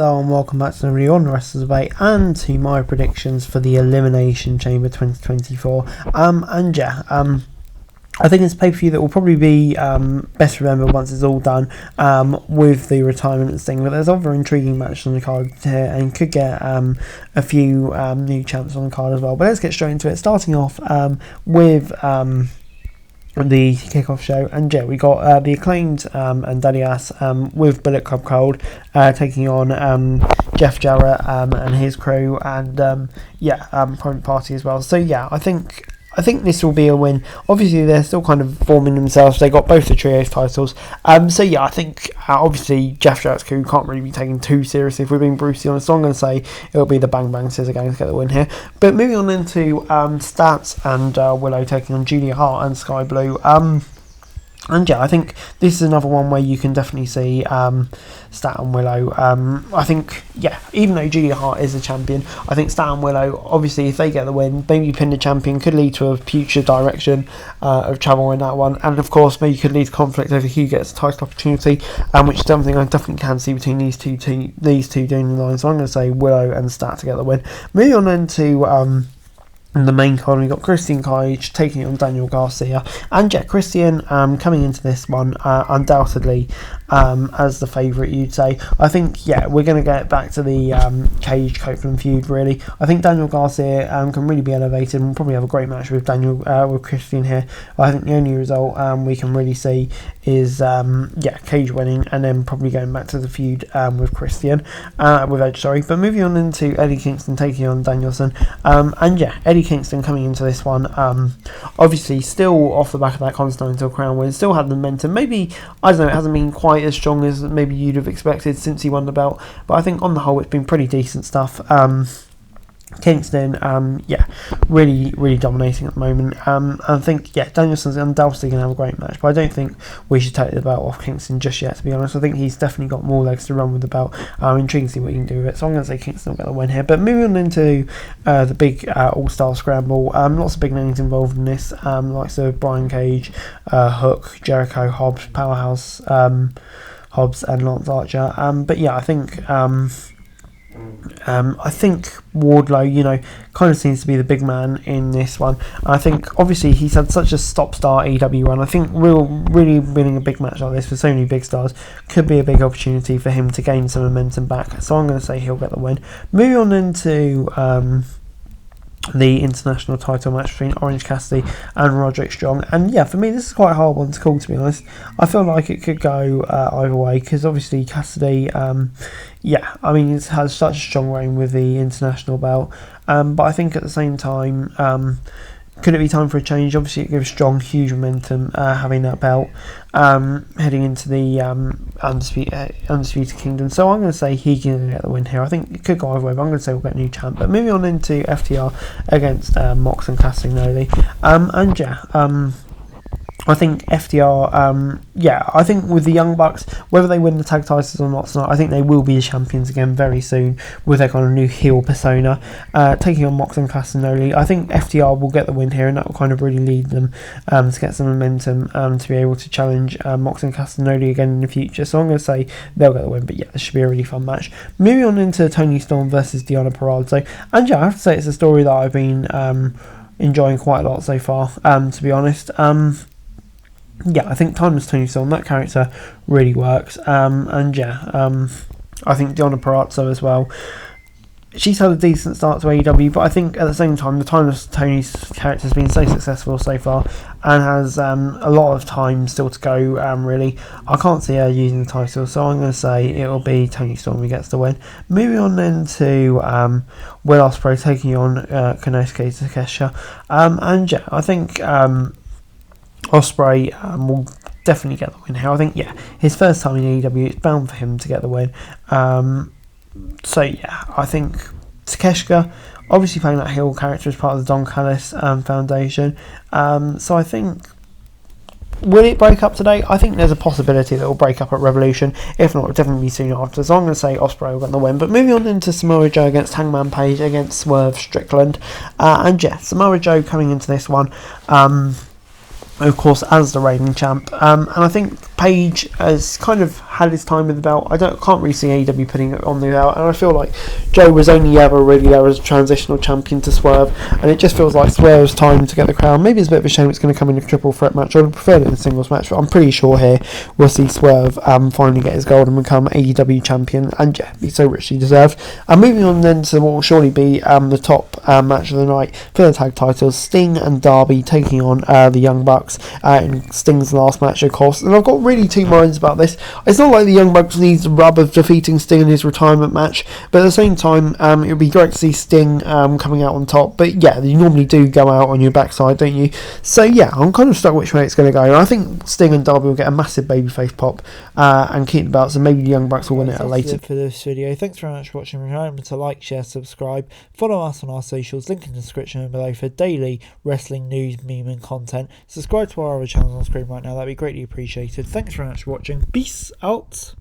Hello and welcome back to the review on the Wrestlers Debate and to my predictions for the Elimination Chamber 2024. I think it's a pay-per-view that will probably be best remembered once it's all done with the retirement thing. But there's other intriguing matches on the card here and could get a few new champs on the card as well. But let's get straight into it. Starting off with the kickoff show, and we got the Acclaimed and Daddy Ass with Bullet Club Gold taking on Jeff Jarrett and his crew, and Private Party as well. So I think this will be a win. Obviously, they're still kind of forming themselves. They got both the trios titles. I think obviously Jeff Jarrett's crew can't really be taken too seriously if we're being brutally honest. So I'm going to say it'll be the Bang Bang Scissor Gang to get the win here. But moving on into Stats and Willow taking on Julia Hart and Sky Blue. I think this is another one where you can definitely see Stat and Willow. I think, even though Julia Hart is a champion, I think Stat and Willow, obviously, if they get the win, maybe pin the champion, could lead to a future direction of travel in that one. And of course, maybe could lead to conflict over who gets a title opportunity, which is something I definitely can see between these two doing the line. So I'm going to say Willow and Stat to get the win. Moving on then to in the main card, we got Christian Cage taking on Daniel Garcia, and Christian coming into this one undoubtedly as the favourite, you'd say. I think we're going to get back to the Cage Copeland feud. Really, I think Daniel Garcia can really be elevated, and we'll probably have a great match with with Christian here. I think the only result we can really see is Cage winning and then probably going back to the feud with Christian with Edge. But moving on into Eddie Kingston taking on Danielson, Eddie Kingston coming into this one, obviously still off the back of that Continental Crown win, still had the momentum. Maybe, I don't know, it hasn't been quite as strong as maybe you'd have expected since he won the belt, but I think on the whole it's been pretty decent stuff. Kingston, really dominating at the moment. I think, Danielson's undoubtedly going to have a great match, but I don't think we should take the belt off Kingston just yet, to be honest. I think he's definitely got more legs to run with the belt. I'm intrigued to see what he can do with it, so I'm going to say Kingston will get the win here. But moving on into the big All-Star Scramble, lots of big names involved in this, like Brian Cage, Hook, Jericho, Hobbs, Powerhouse, Hobbs and Lance Archer. I think Wardlow, kind of seems to be the big man in this one. I think obviously he's had such a stop-start AEW run. I think really winning a big match like this with so many big stars could be a big opportunity for him to gain some momentum back. So I'm going to say he'll get the win. Moving on into the international title match between Orange Cassidy and Roderick Strong, and for me this is quite a hard one to call, to be honest. I feel like it could go either way, because obviously Cassidy he's had such a strong reign with the international belt, but I think at the same time, could it be time for a change? Obviously, it gives Strong huge momentum having that belt heading into the Undisputed Kingdom. So I'm going to say he can get the win here. I think it could go either way, but I'm going to say we'll get a new champ. But moving on into FTR against Mox and Castagnoli. I think FTR, I think with the Young Bucks, whether they win the tag titles or not tonight, I think they will be the champions again very soon with their kind of new heel persona, taking on Mox and Castagnoli. I think FTR will get the win here, and that will kind of really lead them to get some momentum to be able to challenge Mox and Castagnoli again in the future. So I'm going to say they'll get the win, but this should be a really fun match. Moving on into Toni Storm versus Deonna Purrazzo, and I have to say it's a story that I've been enjoying quite a lot so far, to be honest. I think Timeless Toni Storm, that character really works. I think Deonna Purrazzo as well. She's had a decent start to AEW, but I think at the same time, the Timeless Toni's character has been so successful so far and has a lot of time still to go, really. I can't see her using the title, so I'm going to say it'll be Toni Storm who gets the win. Moving on then to Will Ospreay taking on Konosuke Takeshita. I think Ospreay will definitely get the win here. I think, his first time in AEW, it's bound for him to get the win. I think Takeshita, obviously playing that heel character as part of the Don Callis Foundation. So I think, will it break up today? I think there's a possibility that it will break up at Revolution. If not, it'll definitely be soon after. So I'm going to say Ospreay will get the win. But moving on into Samoa Joe against Hangman Page against Swerve Strickland. Samoa Joe coming into this one. of course, as the reigning champ. And I think Page has kind of had his time with the belt. Can't really see AEW putting it on the belt, and I feel like Joe was only ever really there as a transitional champion to Swerve, and it just feels like Swerve's time to get the crown. Maybe it's a bit of a shame it's going to come in a triple threat match. I would prefer it in a singles match, but I'm pretty sure here we'll see Swerve finally get his gold and become AEW champion, and yeah, be so richly deserved. And moving on then to what will surely be the top match of the night for the tag titles, Sting and Darby taking on the Young Bucks in Sting's last match, of course. And I've got really two minds about this. It's not like the Young Bucks needs the rub of defeating Sting in his retirement match, but at the same time, it would be great to see Sting coming out on top. But yeah, you normally do go out on your backside, don't you? So yeah, I'm kind of stuck which way it's going to go. I think Sting and Darby will get a massive babyface pop and keep the belts, and maybe the Young Bucks will win it later. That's it for this video. Thanks very much for watching. Remember to like, share, subscribe, follow us on our socials, link in the description below for daily wrestling news, meme and content. Subscribe to our other channels on screen right now, that'd be greatly appreciated. Thanks very much for watching. Peace out.